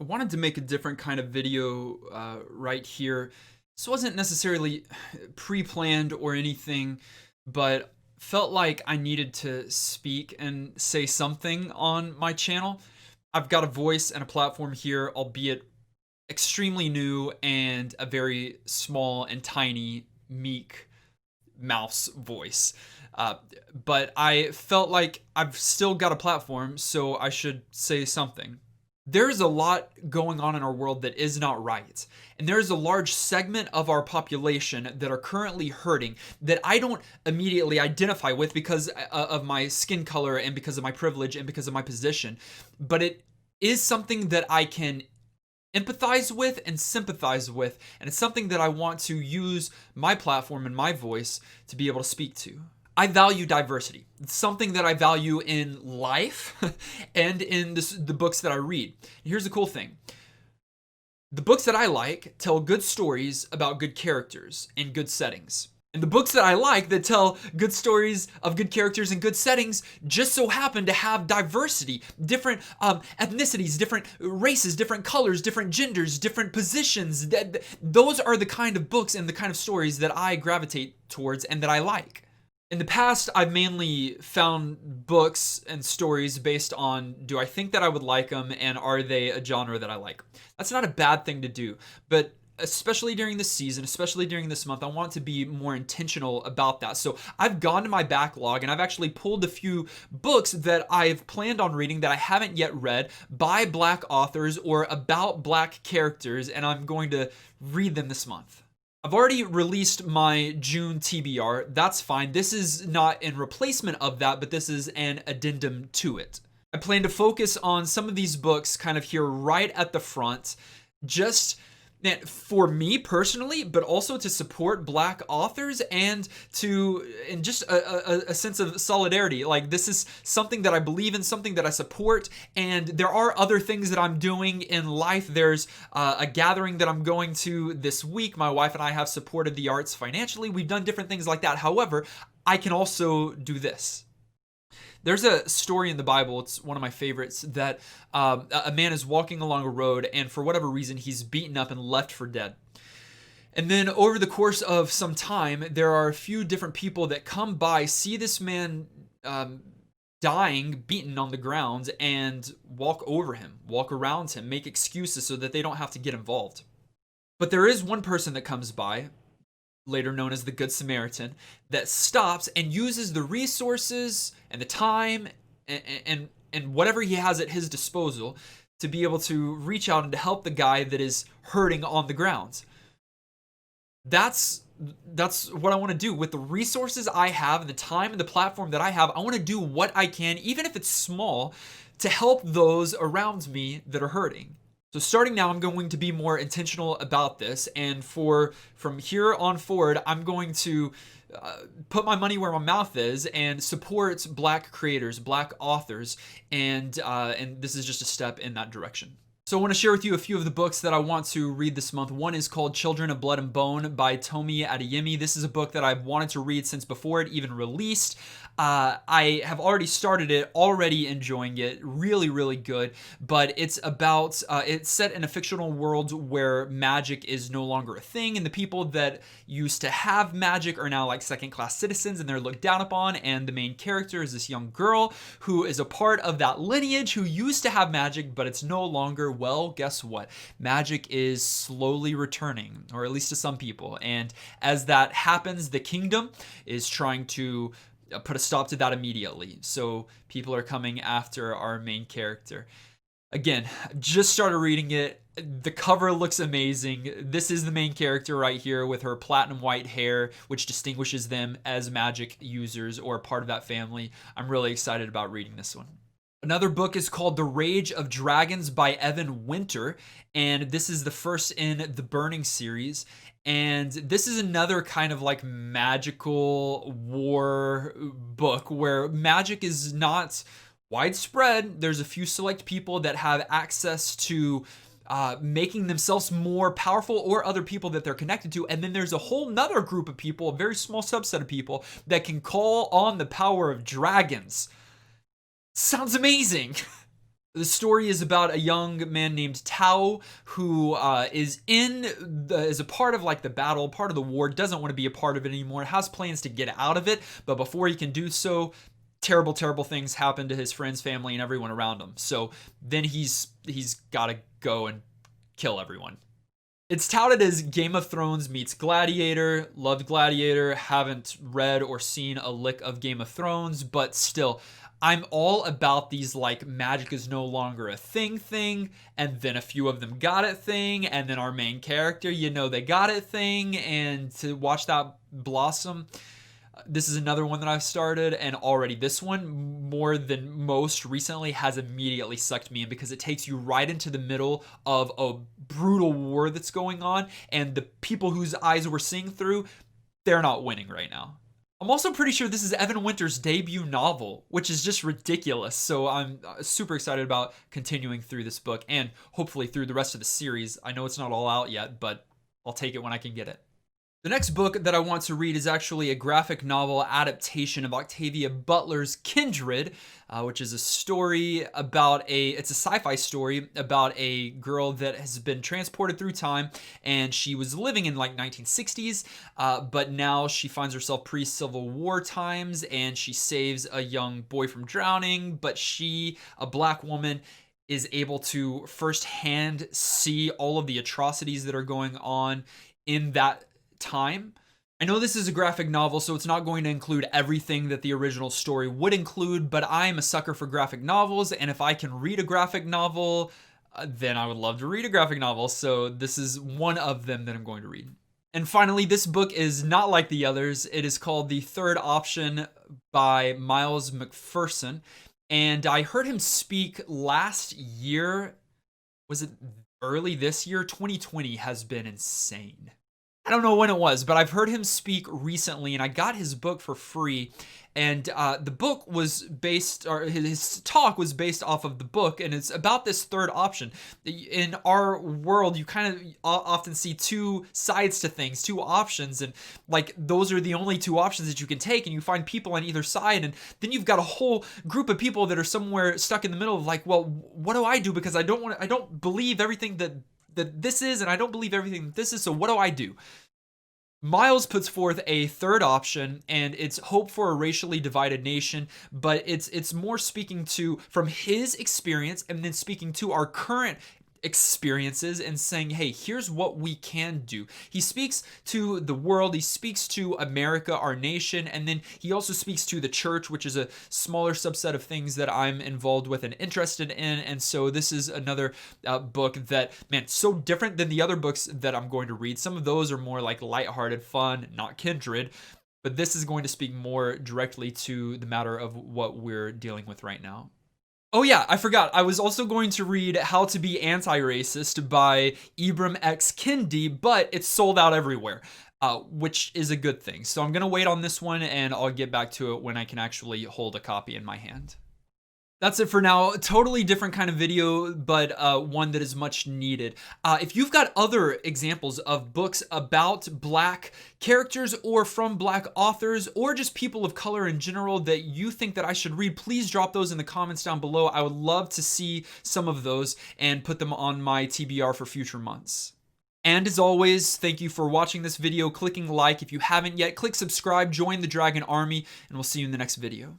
I wanted to make a different kind of video right here. This wasn't necessarily pre-planned or anything, but felt like I needed to speak and say something on my channel. I've got a voice and a platform here, albeit extremely new and a very small and tiny, meek mouse voice. Uh, but I felt like I've still got a platform, so I should say something. There's a lot going on in our world that is not right. And there's a large segment of our population that are currently hurting that I don't immediately identify with because of my skin color and because of my privilege and because of my position. But it is something that I can empathize with and sympathize with. And it's something that I want to use my platform and my voice to be able to speak to. I value diversity. It's something that I value in life and in the books that I read. And here's the cool thing. The books that I like tell good stories about good characters in good settings. And the books that I like that tell good stories of good characters and good settings just so happen to have diversity, different ethnicities, different races, different colors, different genders, different positions. Those are the kind of books and the kind of stories that I gravitate towards and that I like. In the past, I've mainly found books and stories based on, do I think that I would like them, and are they a genre that I like? That's not a bad thing to do, but especially during this season, especially during this month, I want to be more intentional about that. So I've gone to my backlog and I've actually pulled a few books that I've planned on reading that I haven't yet read by Black authors or about Black characters, and I'm going to read them this month. I've already released my June TBR. That's fine. This is not in replacement of that, but this is an addendum to it. I plan to focus on some of these books kind of here right at the front, just for me personally, but also to support Black authors and just a sense of solidarity. Like, this is something that I believe in, something that I support, and there are other things that I'm doing in life. There's a gathering that I'm going to this week. My wife and I have supported the arts financially. We've done different things like that. However, I can also do this. There's a story in the Bible, it's one of my favorites, that a man is walking along a road and for whatever reason he's beaten up and left for dead. And then over the course of some time, there are a few different people that come by, see this man dying, beaten on the ground, and walk over him, walk around him, make excuses so that they don't have to get involved. But there is one person that comes by, later known as the Good Samaritan, that stops and uses the resources and the time and whatever he has at his disposal to be able to reach out and to help the guy that is hurting on the ground. That's what I want to do with the resources I have and the time and the platform that I have. I want to do what I can, even if it's small, to help those around me that are hurting. So starting now, I'm going to be more intentional about this, and from here on forward, I'm going to put my money where my mouth is and support Black creators, Black authors, and this is just a step in that direction. So I want to share with you a few of the books that I want to read this month. One is called Children of Blood and Bone by Tomi Adeyemi. This is a book that I've wanted to read since before it even released. I have already started it, already enjoying it, really, really good, but it's about, it's set in a fictional world where magic is no longer a thing, and the people that used to have magic are now like second-class citizens, and they're looked down upon, and the main character is this young girl who is a part of that lineage who used to have magic, but it's no longer. Well, guess what? Magic is slowly returning, or at least to some people, and as that happens, the kingdom is trying to put a stop to that immediately. So people are coming after our main character. Again, just started reading it. The cover looks amazing. This is the main character right here with her platinum white hair, which distinguishes them as magic users or part of that family. I'm really excited about reading this one. Another book is called The Rage of Dragons by Evan Winter, and this is the first in the Burning series. And this is another kind of like magical war book where magic is not widespread. There's a few select people that have access to making themselves more powerful, or other people that they're connected to. And then there's a whole nother group of people, a very small subset of people, that can call on the power of dragons. Sounds amazing. The story is about a young man named Tao who is a part of like the battle, part of the war, doesn't want to be a part of it anymore, has plans to get out of it, but before he can do so, terrible, terrible things happen to his friends, family, and everyone around him. So then he's got to go and kill everyone. It's touted as Game of Thrones meets Gladiator. Loved Gladiator, haven't read or seen a lick of Game of Thrones, but still, I'm all about these like magic is no longer a thing, and then a few of them got it thing, and then our main character, they got it thing, and to watch that blossom. This is another one that I've started, and already this one, more than most recently, has immediately sucked me in because it takes you right into the middle of a brutal war that's going on, and the people whose eyes we're seeing through, they're not winning right now. I'm also pretty sure this is Evan Winter's debut novel, which is just ridiculous, so I'm super excited about continuing through this book, and hopefully through the rest of the series. I know it's not all out yet, but I'll take it when I can get it. The next book that I want to read is actually a graphic novel adaptation of Octavia Butler's Kindred, which is a story about it's a sci-fi story about a girl that has been transported through time, and she was living in like 1960s, but now she finds herself pre-Civil War times, and she saves a young boy from drowning, but she, a black woman, is able to firsthand see all of the atrocities that are going on in that time. I know this is a graphic novel, so it's not going to include everything that the original story would include, but I'm a sucker for graphic novels, and if I can read a graphic novel, then I would love to read a graphic novel, so this is one of them that I'm going to read. And finally, this book is not like the others. It is called The Third Option by Miles McPherson, and I heard him speak last year. Was it early this year? 2020 has been insane. I don't know when it was, but I've heard him speak recently, and I got his book for free. And the book was based, or his talk was based off of the book, and it's about this third option. In our world, you kind of often see two sides to things, two options, and like those are the only two options that you can take, and you find people on either side, and then you've got a whole group of people that are somewhere stuck in the middle of like, well, what do I do? Because I don't believe everything that this is, and I don't believe everything that this is, so what do I do? Miles puts forth a third option, and it's hope for a racially divided nation, but it's more speaking to from his experience and then speaking to our current experiences and saying, hey, here's what we can do. He speaks to the world, he speaks to America, our nation, and then he also speaks to the church, which is a smaller subset of things that I'm involved with and interested in. And so this is another book that, man, so different than the other books that I'm going to read. Some of those are more like lighthearted fun, not Kindred, but this is going to speak more directly to the matter of what we're dealing with right now. Oh yeah, I forgot. I was also going to read How to Be Anti-Racist by Ibram X. Kendi, but it's sold out everywhere, which is a good thing. So I'm going to wait on this one, and I'll get back to it when I can actually hold a copy in my hand. That's it for now. Totally different kind of video, but one that is much needed. If you've got other examples of books about Black characters or from Black authors or just people of color in general that you think that I should read, please drop those in the comments down below. I would love to see some of those and put them on my TBR for future months. And as always, thank you for watching this video, clicking like. If you haven't yet, click subscribe, join the Dragon Army, and we'll see you in the next video.